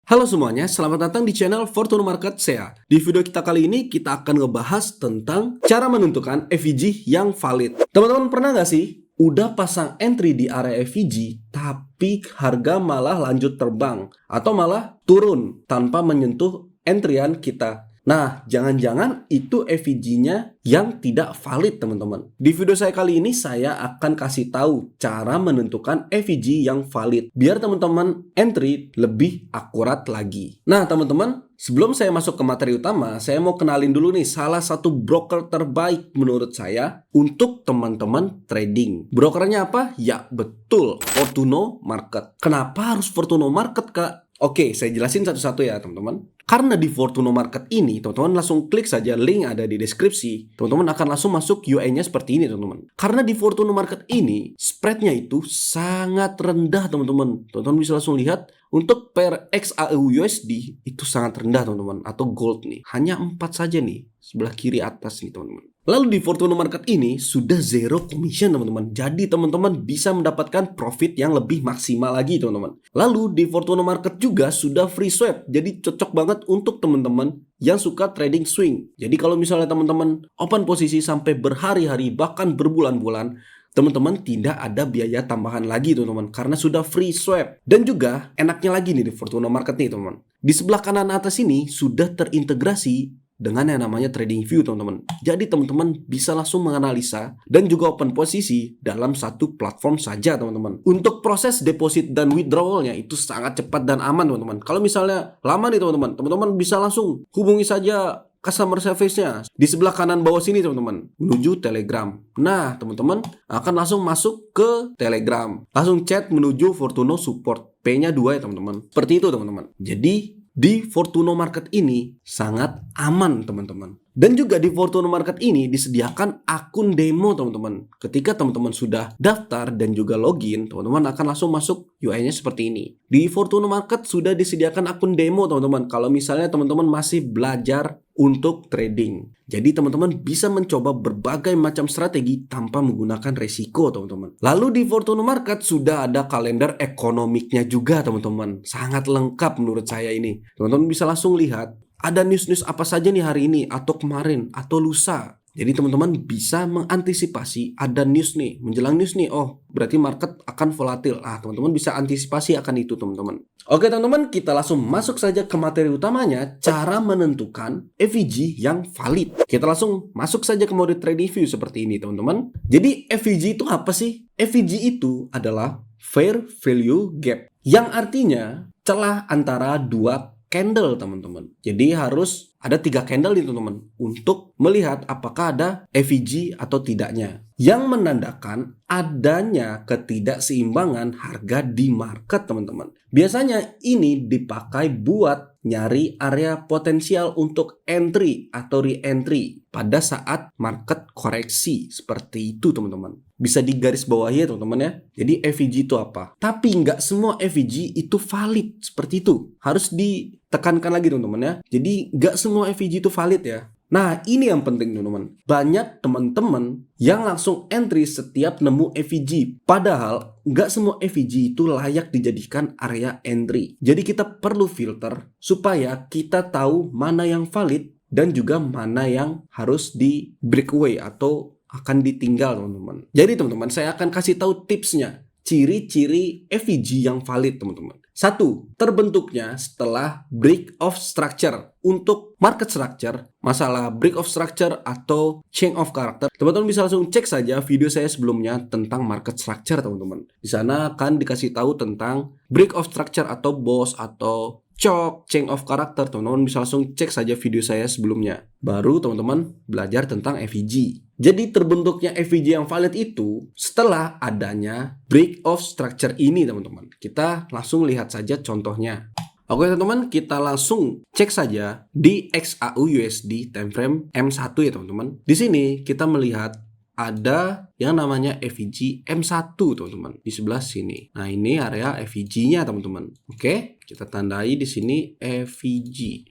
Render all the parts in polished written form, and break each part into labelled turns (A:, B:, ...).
A: Halo semuanya, selamat datang di channel Fortuna Market SEA. Di video kita kali ini, kita akan ngebahas tentang cara menentukan FVG yang valid. Teman-teman pernah nggak sih, udah pasang entry di area FVG, tapi harga malah lanjut terbang, atau malah turun tanpa menyentuh entryan kita? Nah, jangan-jangan itu FVG-nya yang tidak valid, teman-teman. Di video saya kali ini, saya akan kasih tahu cara menentukan FVG yang valid, biar teman-teman entry lebih akurat lagi. Nah, teman-teman, sebelum saya masuk ke materi utama, saya mau kenalin dulu nih salah satu broker terbaik menurut saya untuk teman-teman trading. Brokernya apa? Ya, betul, Fortuna Market. Kenapa harus Fortuna Market, Kak? Oke, saya jelasin satu-satu ya, teman-teman. Karena di Fortuna Market ini, teman-teman langsung klik saja link ada di deskripsi. Teman-teman akan langsung masuk UI-nya seperti ini, teman-teman. Karena di Fortuna Market ini, spreadnya itu sangat rendah, teman-teman. Teman-teman bisa langsung lihat, untuk per XAU USD itu sangat rendah, teman-teman. Atau gold nih, hanya 4 saja nih, sebelah kiri atas nih, teman-teman. Lalu di Fortuna Market ini sudah zero commission, teman-teman. Jadi teman-teman bisa mendapatkan profit yang lebih maksimal lagi, teman-teman. Lalu di Fortuna Market juga sudah free swap. Jadi cocok banget untuk teman-teman yang suka trading swing. Jadi kalau misalnya teman-teman open posisi sampai berhari-hari bahkan berbulan-bulan, teman-teman tidak ada biaya tambahan lagi, teman-teman, karena sudah free swap. Dan juga enaknya lagi nih di Fortuna Market nih, teman-teman. Di sebelah kanan atas ini sudah terintegrasi dengan yang namanya trading view, teman-teman. Jadi teman-teman bisa langsung menganalisa dan juga open posisi dalam satu platform saja, teman-teman. Untuk proses deposit dan withdrawalnya itu sangat cepat dan aman, teman-teman. Kalau misalnya lama nih, teman-teman, teman-teman bisa langsung hubungi saja customer service-nya di sebelah kanan bawah sini, teman-teman, menuju Telegram. Nah, teman-teman akan langsung masuk ke Telegram, langsung chat menuju Fortuna Support. P-nya 2 ya, teman-teman. Seperti itu, teman-teman. Jadi di Fortuna Market ini sangat aman, teman-teman. Dan juga di Fortuna Market ini disediakan akun demo, teman-teman. Ketika teman-teman sudah daftar dan juga login, teman-teman akan langsung masuk UI-nya seperti ini. Di Fortuna Market sudah disediakan akun demo, teman-teman. Kalau misalnya teman-teman masih belajar untuk trading. Jadi teman-teman bisa mencoba berbagai macam strategi tanpa menggunakan resiko, teman-teman. Lalu di Fortuna Market sudah ada kalender ekonomiknya juga, teman-teman. Sangat lengkap menurut saya ini. Teman-teman bisa langsung lihat ada news-news apa saja nih hari ini, atau kemarin, atau lusa. Jadi teman-teman bisa mengantisipasi ada news nih, menjelang news nih, oh berarti market akan volatil. Teman-teman bisa antisipasi akan itu, teman-teman. Oke teman-teman, kita langsung masuk saja ke materi utamanya, cara menentukan FVG yang valid. Kita langsung masuk saja ke mode trading view seperti ini, teman-teman. Jadi FVG itu apa sih? FVG itu adalah Fair Value Gap, yang artinya celah antara dua candle, teman-teman. Jadi harus ada 3 candle nih, teman-teman, untuk melihat apakah ada FVG atau tidaknya, yang menandakan adanya ketidakseimbangan harga di market, teman-teman. Biasanya ini dipakai buat nyari area potensial untuk entry atau re-entry pada saat market koreksi seperti itu, teman-teman. Bisa digaris bawahi ya, teman-teman ya. Jadi FVG itu apa? Tapi nggak semua FVG itu valid seperti itu. Harus ditekankan lagi, teman-teman ya. Jadi nggak semua FVG itu valid ya. Nah, ini yang penting, teman-teman. Banyak teman-teman yang langsung entry setiap nemu FVG. Padahal nggak semua FVG itu layak dijadikan area entry. Jadi kita perlu filter supaya kita tahu mana yang valid dan juga mana yang harus di breakaway atau akan ditinggal, teman-teman. Jadi teman-teman, saya akan kasih tahu tipsnya, ciri-ciri FVG yang valid, teman-teman. 1. Terbentuknya setelah break of structure. Untuk market structure, masalah break of structure atau change of character, teman-teman bisa langsung cek saja video saya sebelumnya tentang market structure, teman-teman. Di sana akan dikasih tahu tentang break of structure atau BOS atau CHOC, change of character. Teman-teman bisa langsung cek saja video saya sebelumnya. Baru teman-teman belajar tentang FVG. Jadi terbentuknya FVG yang valid itu setelah adanya break of structure ini, teman-teman. Kita langsung lihat saja contohnya. Oke teman-teman, kita langsung cek saja di XAU USD time frame M1 ya, teman-teman. Di sini kita melihat ada yang namanya FVG M1, teman-teman, di sebelah sini. Nah, ini area FVG-nya, teman-teman. Oke, kita tandai di sini FVG.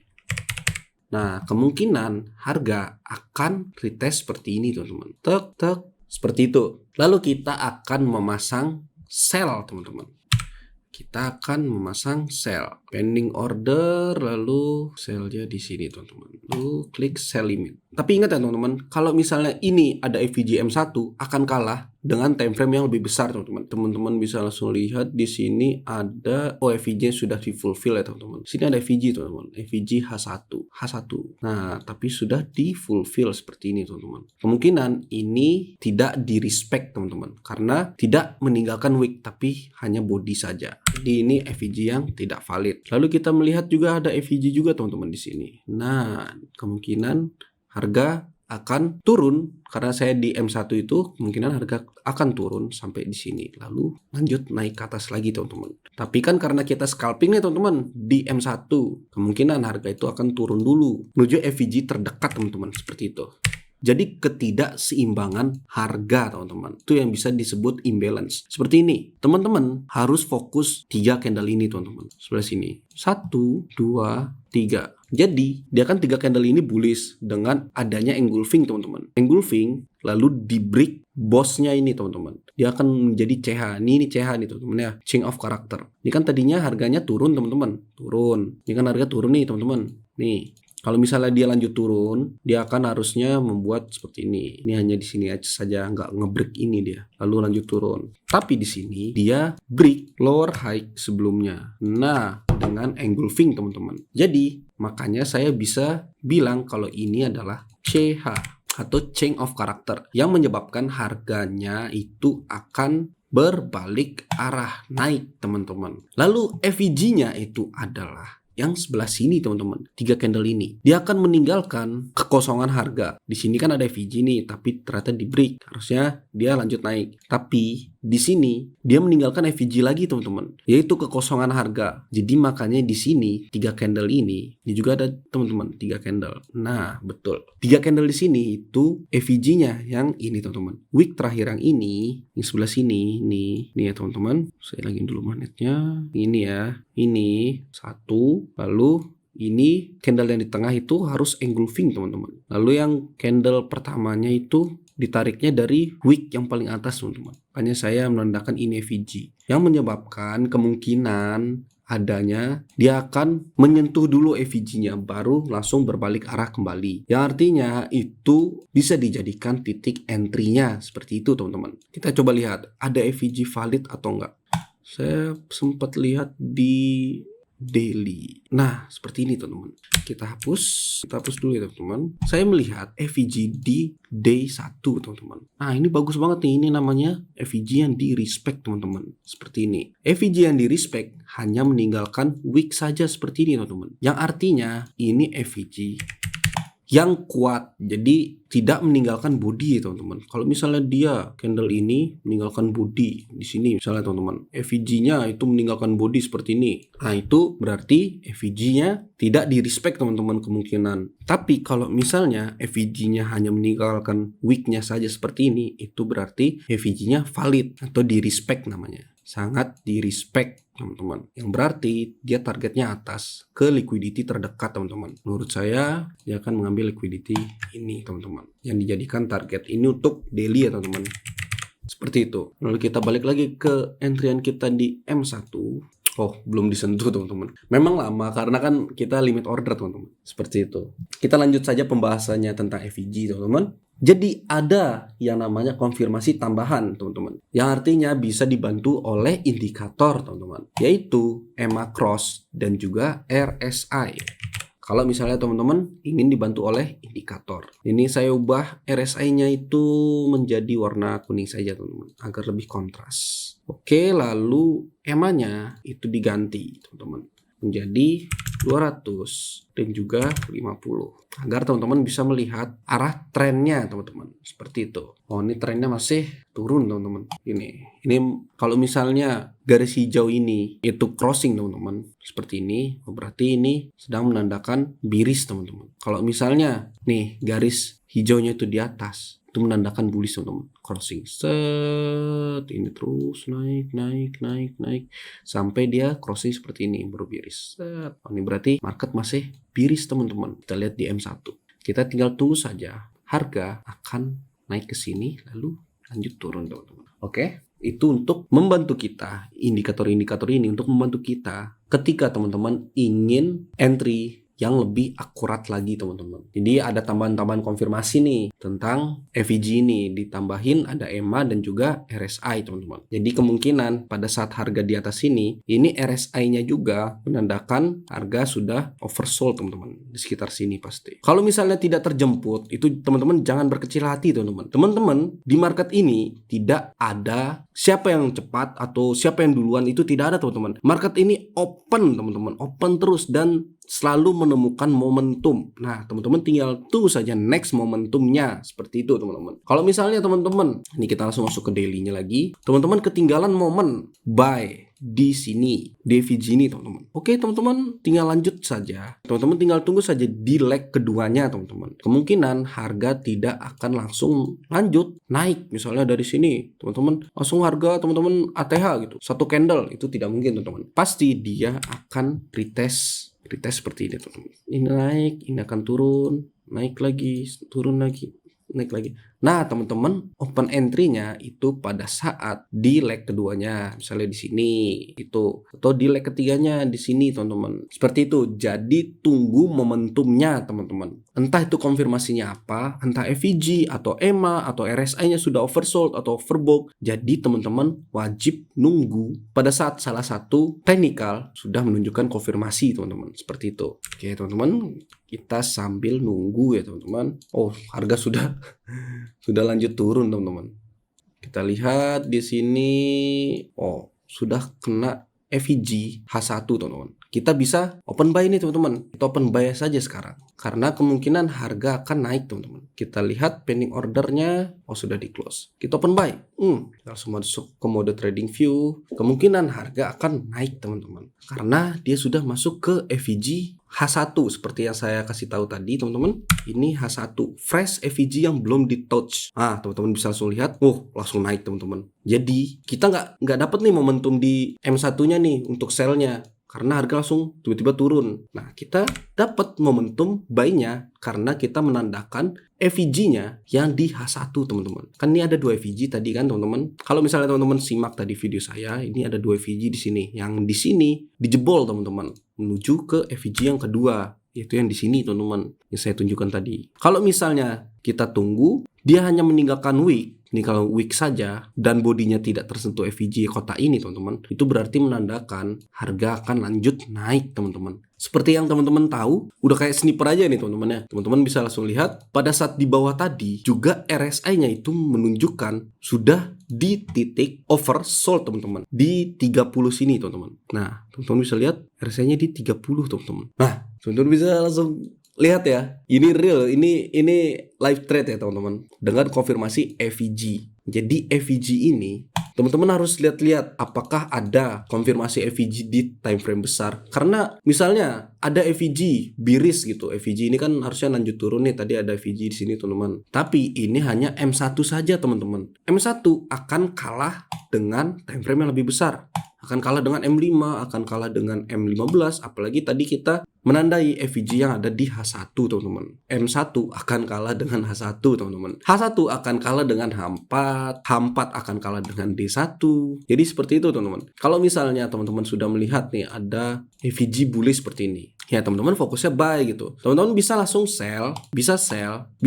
A: Nah, kemungkinan harga akan retest seperti ini, teman-teman. Seperti itu. Lalu kita akan memasang sell, teman-teman. kita akan memasang sell. Pending order, lalu sellnya di sini teman-teman. Lalu klik sell limit. Tapi ingat ya teman-teman, kalau misalnya ini ada FVG M1 akan kalah dengan time frame yang lebih besar teman-teman. Teman-teman bisa langsung lihat di sini ada FVG sudah di fulfill ya teman-teman. Sini ada FVG teman-teman, FVG H1. Nah, tapi sudah di fulfill seperti ini teman-teman. Kemungkinan ini tidak di respect teman-teman, karena tidak meninggalkan wick tapi hanya body saja. Jadi ini FVG yang tidak valid. Lalu kita melihat juga ada FVG juga teman-teman di sini. Nah, kemungkinan harga akan turun karena saya di M1 itu kemungkinan harga akan turun sampai di sini, lalu lanjut naik ke atas lagi teman-teman. Tapi kan karena kita scalping nih teman-teman di M1, kemungkinan harga itu akan turun dulu menuju FVG terdekat teman-teman, seperti itu. Jadi ketidakseimbangan harga teman-teman, itu yang bisa disebut imbalance. Seperti ini, teman-teman harus fokus 3 candle ini teman-teman. Sebelah sini, 1, 2, 3. Jadi dia kan 3 candle ini bullish dengan adanya engulfing teman-teman. Engulfing lalu di break bosnya ini teman-teman. Dia akan menjadi CH. Ini CH nih teman-teman ya, change of character. Ini kan tadinya harganya turun teman-teman, turun. Ini kan harga turun nih teman-teman. Nih. Kalau misalnya dia lanjut turun, dia akan harusnya membuat seperti ini. Ini hanya di sini aja saja, nggak ngebreak ini dia. Lalu lanjut turun. Tapi di sini dia break lower high sebelumnya. Nah, dengan engulfing teman-teman. Jadi, makanya saya bisa bilang kalau ini adalah CH atau change of character yang menyebabkan harganya itu akan berbalik arah naik teman-teman. Lalu FVG-nya itu adalah yang sebelah sini teman-teman, 3 candle ini. Dia akan meninggalkan kekosongan harga. Di sini kan ada FVG nih, tapi ternyata di break. Harusnya dia lanjut naik. Tapi di sini dia meninggalkan FVG lagi teman-teman, yaitu kekosongan harga. Jadi makanya di sini 3 candle ini juga ada teman-teman, 3 candle. Nah, betul. 3 candle di sini itu FVG-nya yang ini teman-teman. Week terakhir yang ini, yang sebelah sini, nih ya teman-teman. Saya lagi dulu magnetnya. Ini ya. Ini 1, lalu ini candle yang di tengah itu harus engulfing teman-teman. Lalu yang candle pertamanya itu ditariknya dari wick yang paling atas teman-teman. Makanya saya menandakan ini FVG yang menyebabkan kemungkinan adanya dia akan menyentuh dulu FVG-nya baru langsung berbalik arah kembali. Yang artinya itu bisa dijadikan titik entry-nya seperti itu teman-teman. Kita coba lihat ada FVG valid atau enggak. Saya sempat lihat di daily. Nah, seperti ini teman-teman. Kita hapus dulu ya teman-teman. Saya melihat FVG di day 1 teman-teman. Nah, ini bagus banget nih. Ini namanya FVG yang di respect teman-teman. Seperti ini. FVG yang di respect hanya meninggalkan wick saja seperti ini teman-teman. Yang artinya ini FVG yang kuat, jadi tidak meninggalkan body teman-teman. Kalau misalnya dia candle ini meninggalkan body di sini misalnya teman-teman, FVG-nya itu meninggalkan body seperti ini. Nah, itu berarti FVG-nya tidak di respect teman-teman kemungkinan. Tapi kalau misalnya FVG-nya hanya meninggalkan wick-nya saja seperti ini, itu berarti FVG-nya valid atau di respect namanya. Sangat di respect teman-teman, yang berarti dia targetnya atas ke liquidity terdekat teman-teman. Menurut saya dia akan mengambil liquidity ini teman-teman, yang dijadikan target ini untuk daily ya teman-teman. Seperti itu. Lalu kita balik lagi ke entryan kita di M1. Oh, belum disentuh teman-teman. Memang lama karena kan kita limit order teman-teman. Seperti itu. Kita lanjut saja pembahasannya tentang FVG teman-teman. Jadi ada yang namanya konfirmasi tambahan teman-teman, yang artinya bisa dibantu oleh indikator teman-teman, yaitu EMA Cross dan juga RSI. Kalau misalnya teman-teman ingin dibantu oleh indikator, ini saya ubah RSI-nya itu menjadi warna kuning saja teman-teman, agar lebih kontras. Oke, lalu EMA-nya itu diganti teman-teman menjadi 200 dan juga 50 agar teman-teman bisa melihat arah trennya teman-teman, seperti itu. Oh, ini trennya masih turun teman-teman. Ini kalau misalnya garis hijau ini itu crossing teman-teman seperti ini, oh, berarti ini sedang menandakan bearish teman-teman. Kalau misalnya nih garis hijaunya itu di atas, itu menandakan bullish teman-teman, crossing set ini terus naik sampai dia crossing seperti ini baru bearish set. Oh, ini berarti market masih bearish teman-teman. Kita lihat di M1, kita tinggal tunggu saja harga akan naik ke sini lalu lanjut turun teman-teman. Oke, Itu untuk membantu kita, indikator-indikator ini untuk membantu kita ketika teman-teman ingin entry yang lebih akurat lagi teman-teman. Jadi ada tambahan-tambahan konfirmasi nih tentang FEG ini, ditambahin ada EMA dan juga RSI teman-teman. Jadi kemungkinan pada saat harga di atas ini RSI-nya juga menandakan harga sudah oversold teman-teman, di sekitar sini pasti. Kalau misalnya tidak terjemput, itu teman-teman jangan berkecil hati teman-teman. Teman-teman, di market ini tidak ada siapa yang cepat atau siapa yang duluan, itu tidak ada teman-teman. Market ini open teman-teman, open terus dan selalu menemukan momentum. Nah, teman-teman tinggal tunggu saja next momentumnya. Seperti itu, teman-teman. Kalau misalnya teman-teman, ini kita langsung masuk ke daily-nya lagi. Teman-teman ketinggalan momen buy di sini, di FEG ini, teman-teman. Oke, teman-teman, tinggal lanjut saja. Teman-teman tinggal tunggu saja di leg keduanya, teman-teman. Kemungkinan harga tidak akan langsung lanjut naik. Misalnya dari sini, teman-teman, langsung harga teman-teman ATH gitu, satu candle, itu tidak mungkin, teman-teman. Pasti dia akan retest seperti ini teman-teman. Ini naik, ini akan turun, naik lagi, turun lagi, naik lagi. Nah teman-teman, open entry-nya itu pada saat di leg keduanya, misalnya di sini itu, atau di leg ketiganya di sini teman-teman. Seperti itu. Jadi tunggu momentumnya teman-teman. Entah itu konfirmasinya apa, entah FEG atau EMA atau RSI-nya sudah oversold atau overbought. Jadi teman-teman wajib nunggu pada saat salah satu teknikal sudah menunjukkan konfirmasi teman-teman. Seperti itu. Oke teman-teman, kita sambil nunggu ya teman-teman. Oh, harga sudah lanjut turun teman-teman. Kita lihat di sini, oh sudah kena FEG H1 teman-teman. Kita bisa open buy nih teman-teman. Kita open buy saja sekarang, karena kemungkinan harga akan naik teman-teman. Kita lihat pending ordernya, oh sudah di close. Kita open buy. Langsung masuk ke mode trading view. Kemungkinan harga akan naik teman-teman, karena dia sudah masuk ke FEG H1 seperti yang saya kasih tahu tadi teman-teman. Ini H1 fresh FEG yang belum di touch. Teman-teman bisa langsung lihat, langsung naik teman-teman. Jadi kita nggak dapat nih momentum di M1-nya nih untuk sell-nya, karena harga langsung tiba-tiba turun. Nah, kita dapat momentum buy-nya karena kita menandakan FEG-nya yang di H1 teman-teman. Kan ini ada 2 FEG tadi kan teman-teman. Kalau misalnya teman-teman simak tadi video saya, ini ada 2 FEG di sini. Yang di sini dijebol teman-teman menuju ke FEG yang kedua, yaitu yang di sini teman-teman yang saya tunjukkan tadi. Kalau misalnya kita tunggu dia hanya meninggalkan wick, ini kalau wick saja dan bodinya tidak tersentuh FEG kotak ini teman-teman, itu berarti menandakan harga akan lanjut naik teman-teman. Seperti yang teman-teman tahu, udah kayak sniper aja nih teman-teman ya. Teman-teman bisa langsung lihat pada saat di bawah tadi juga RSI-nya itu menunjukkan sudah di titik oversold teman-teman, di 30 sini teman-teman. Nah, teman-teman bisa lihat RSI-nya di 30 teman-teman. Nah, teman-teman bisa langsung lihat ya, ini real, ini live trade ya teman-teman, dengan konfirmasi FEG. Jadi FEG ini teman-teman harus lihat-lihat apakah ada konfirmasi FEG di time frame besar. Karena misalnya ada FEG biris gitu, FEG ini kan harusnya lanjut turun nih, tadi ada FEG di sini teman-teman. Tapi ini hanya M1 saja teman-teman. M1 akan kalah dengan time frame yang lebih besar, akan kalah dengan M5, akan kalah dengan M15, apalagi tadi kita menandai FEG yang ada di H1 teman-teman. M1 akan kalah dengan H1 teman-teman. H1 akan kalah dengan H4, H4 akan kalah dengan D1. Jadi seperti itu teman-teman. Kalau misalnya teman-teman sudah melihat nih ada FEG bullish seperti ini, ya teman-teman fokusnya buy gitu. Teman-teman bisa langsung sell, bisa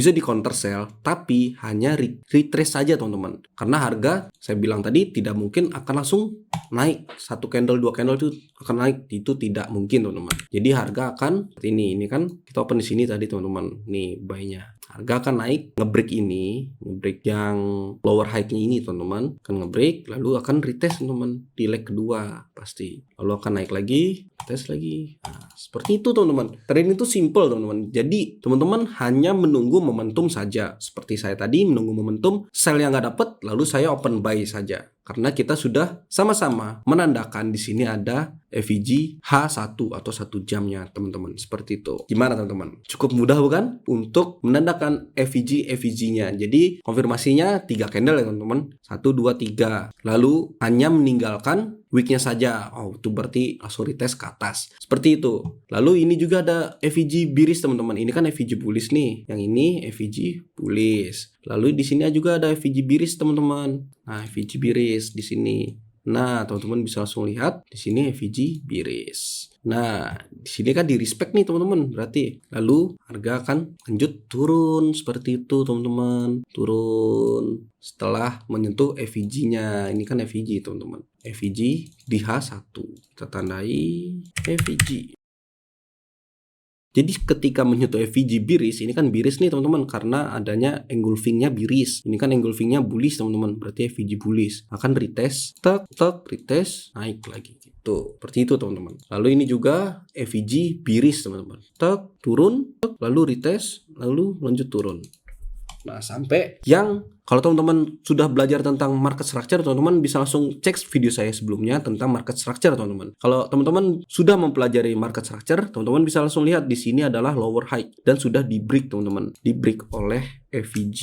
A: di counter sell, tapi hanya retrace saja teman-teman. Karena harga saya bilang tadi tidak mungkin akan langsung naik, satu candle, 2 candle itu akan naik, itu tidak mungkin teman-teman. Jadi harga akan seperti ini kan kita open di sini tadi teman-teman. Nih buy-nya. Harga akan naik, ngebreak yang lower high-nya ini teman-teman, akan ngebreak lalu akan retest teman-teman di leg kedua pasti. Lalu akan naik lagi, tes lagi. Nah, seperti itu teman-teman. Trading itu simple teman-teman. Jadi teman-teman hanya menunggu momentum saja. Seperti saya tadi menunggu momentum, sell yang nggak dapet, lalu saya open buy saja. Karena kita sudah sama-sama menandakan di sini ada FEG H1 atau 1 jamnya teman-teman. Seperti itu. Gimana teman-teman? Cukup mudah bukan? Untuk menandakan menggunakan FVG-nya. Jadi konfirmasinya 3 candle ya teman-teman. 1, 2, 3. Lalu hanya meninggalkan wicknya saja. Oh, itu berarti langsung retest ke atas. Seperti itu. Lalu ini juga ada FVG bearish teman-teman. Ini kan FVG bullish nih. Yang ini FVG bullish. Lalu di sini juga ada FVG bearish teman-teman. Nah, FVG bearish di sini. Nah, teman-teman bisa langsung lihat di sini FVG bearish. Nah, di sini kan di respect nih teman-teman. Berarti lalu harga akan lanjut turun seperti itu teman-teman. Turun setelah menyentuh FVG-nya. Ini kan FVG teman-teman. FVG di H1. Kita tandai FVG. Jadi ketika menyentuh FVG bearish, ini kan bearish nih teman-teman karena adanya engulfingnya bearish. Ini kan engulfingnya bullish teman-teman, berarti FVG bullish. Akan retest, retest, naik lagi gitu. Seperti itu teman-teman. Lalu ini juga FVG bearish teman-teman. Turun, lalu retest, lalu lanjut turun. Nah, sampai yang kalau teman-teman sudah belajar tentang market structure, teman-teman bisa langsung cek video saya sebelumnya tentang market structure, teman-teman. Kalau teman-teman sudah mempelajari market structure, teman-teman bisa langsung lihat di sini adalah lower high dan sudah di break, teman-teman. Di break oleh FVG.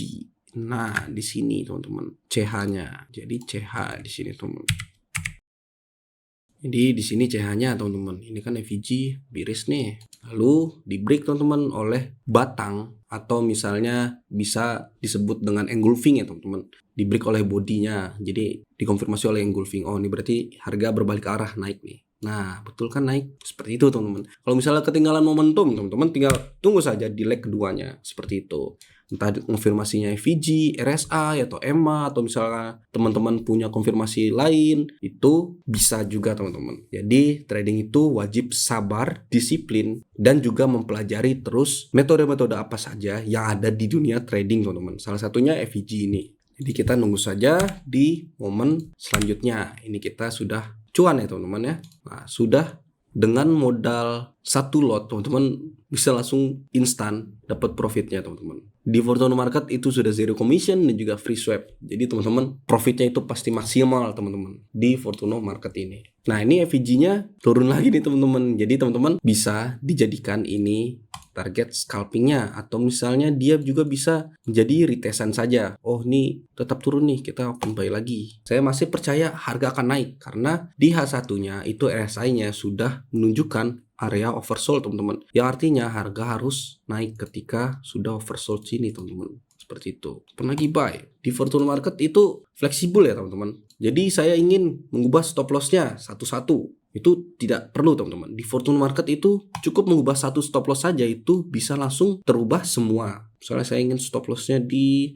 A: Nah, di sini, teman-teman, CH-nya. Jadi CH di sini, teman-teman. Jadi di sini CH-nya teman-teman. Ini kan FVG bearish nih. Lalu di break teman-teman oleh batang atau misalnya bisa disebut dengan engulfing ya teman-teman. Di break oleh bodinya. Jadi dikonfirmasi oleh engulfing. Oh, ini berarti harga berbalik ke arah naik nih. Nah, betul kan naik? Seperti itu teman-teman. Kalau misalnya ketinggalan momentum, teman-teman tinggal tunggu saja di leg keduanya. Seperti itu. Entah konfirmasinya FVG, RSI, atau EMA, atau misalnya teman-teman punya konfirmasi lain, itu bisa juga teman-teman. Jadi trading itu wajib sabar, disiplin, dan juga mempelajari terus metode-metode apa saja yang ada di dunia trading teman-teman. Salah satunya FVG ini. Jadi kita nunggu saja di momen selanjutnya. Ini kita sudah cuan ya teman-teman ya. Nah, sudah dengan modal 1 lot teman-teman bisa langsung instan dapat profitnya teman-teman. Di Fortuno Market itu sudah zero commission dan juga free swap. Jadi teman-teman profitnya itu pasti maksimal teman-teman di Fortuno Market ini. Nah, ini FVG-nya turun lagi nih teman-teman. Jadi teman-teman bisa dijadikan ini target scalpingnya, atau misalnya dia juga bisa menjadi retestan saja. Oh, ini tetap turun nih, kita open buy lagi. Saya masih percaya harga akan naik karena di H1-nya itu RSI-nya sudah menunjukkan area oversold teman-teman. Yang artinya harga harus naik ketika sudah oversold sini teman-teman. Seperti itu. Open lagi buy. Di Fortuno Market itu fleksibel ya teman-teman. Jadi saya ingin mengubah stop loss-nya satu-satu. Itu tidak perlu teman-teman. Di Fortuno Market itu cukup mengubah satu stop loss saja, itu bisa langsung terubah semua. Misalnya saya ingin stop loss-nya di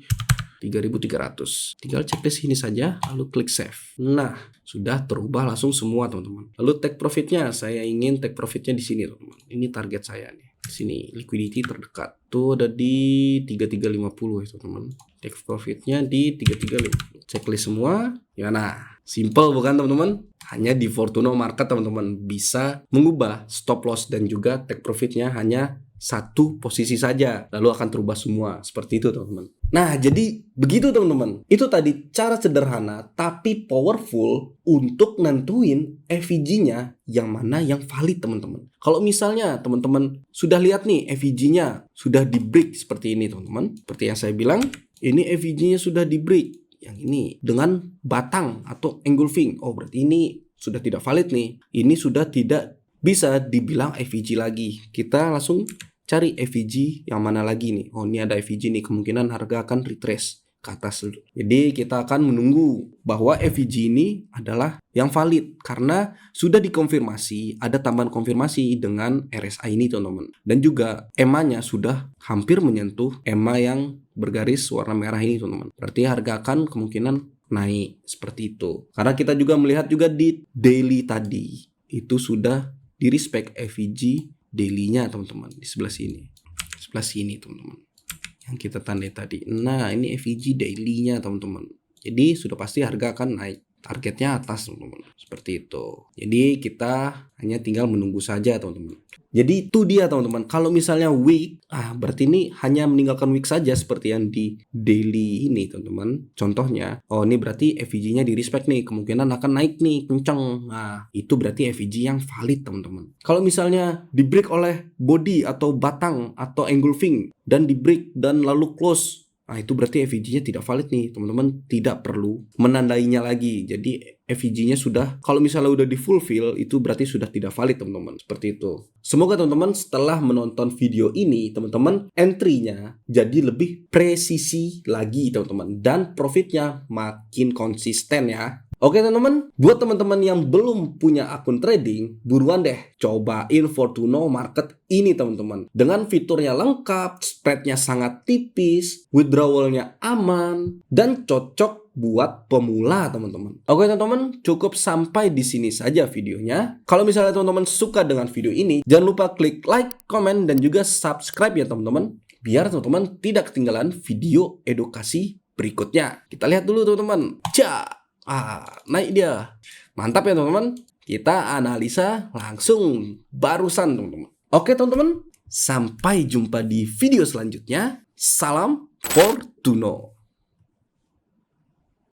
A: 3.300. Tinggal cek di sini saja, lalu klik save. Nah, sudah terubah langsung semua teman-teman. Lalu take profitnya, saya ingin take profitnya di sini teman-teman. Ini target saya nih. Di sini liquidity terdekat. Tuh ada di 3350 ya teman-teman. Take profitnya di 3350. Checklist semua. Ya nah, simple bukan teman-teman? Hanya di Fortuno Market teman-teman bisa mengubah stop loss dan juga take profitnya hanya satu posisi saja, lalu akan terubah semua. Seperti itu teman-teman. Nah, jadi begitu teman-teman. Itu tadi cara sederhana tapi powerful untuk nentuin FVG-nya yang mana yang valid teman-teman. Kalau misalnya teman-teman sudah lihat nih FVG-nya sudah di break seperti ini teman-teman. Seperti yang saya bilang, ini FVG-nya sudah di break. Yang ini dengan batang atau engulfing. Oh, berarti ini sudah tidak valid nih. Ini sudah tidak bisa dibilang FVG lagi. Kita langsung cari FVG yang mana lagi nih. Oh, ini ada FVG nih. Kemungkinan harga akan retrace ke atas dulu. Jadi kita akan menunggu bahwa FVG ini adalah yang valid karena sudah dikonfirmasi, ada tambahan konfirmasi dengan RSI ini teman-teman. Dan juga EMA-nya sudah hampir menyentuh EMA yang bergaris warna merah ini teman-teman. Berarti harga akan kemungkinan naik seperti itu. Karena kita juga melihat juga di daily tadi itu sudah di respect FVG daily-nya teman-teman di sebelah sini. Sebelah sini teman-teman. Yang kita tandai tadi. Nah, ini FVG daily-nya teman-teman. Jadi sudah pasti harga akan naik. Targetnya atas teman-teman. Seperti itu. Jadi kita hanya tinggal menunggu saja teman-teman. Jadi itu dia teman-teman. Kalau misalnya week, berarti ini hanya meninggalkan week saja seperti yang di daily ini teman-teman. Contohnya, ini berarti FVG-nya di respect nih, kemungkinan akan naik nih, kenceng. Nah, itu berarti FVG yang valid teman-teman. Kalau misalnya di break oleh body atau batang atau engulfing dan di break dan lalu close, itu berarti FVG-nya tidak valid nih teman-teman, tidak perlu menandainya lagi. Jadi FVG-nya sudah, kalau misalnya udah di fulfill, itu berarti sudah tidak valid teman-teman. Seperti itu. Semoga teman-teman setelah menonton video ini, teman-teman entry-nya jadi lebih presisi lagi teman-teman, dan profitnya makin konsisten ya. Oke teman-teman, buat teman-teman yang belum punya akun trading, buruan deh cobain Fortuno Market ini teman-teman. Dengan fiturnya lengkap, spreadnya sangat tipis, withdrawalnya aman, dan cocok buat pemula teman-teman. Oke teman-teman, cukup sampai di sini saja videonya. Kalau misalnya teman-teman suka dengan video ini, jangan lupa klik like, comment, dan juga subscribe ya teman-teman, biar teman-teman tidak ketinggalan video edukasi berikutnya. Kita lihat dulu teman-teman. Naik dia. Mantap ya teman-teman. Kita analisa langsung barusan teman-teman. Oke teman-teman, sampai jumpa di video selanjutnya. Salam Fortuno.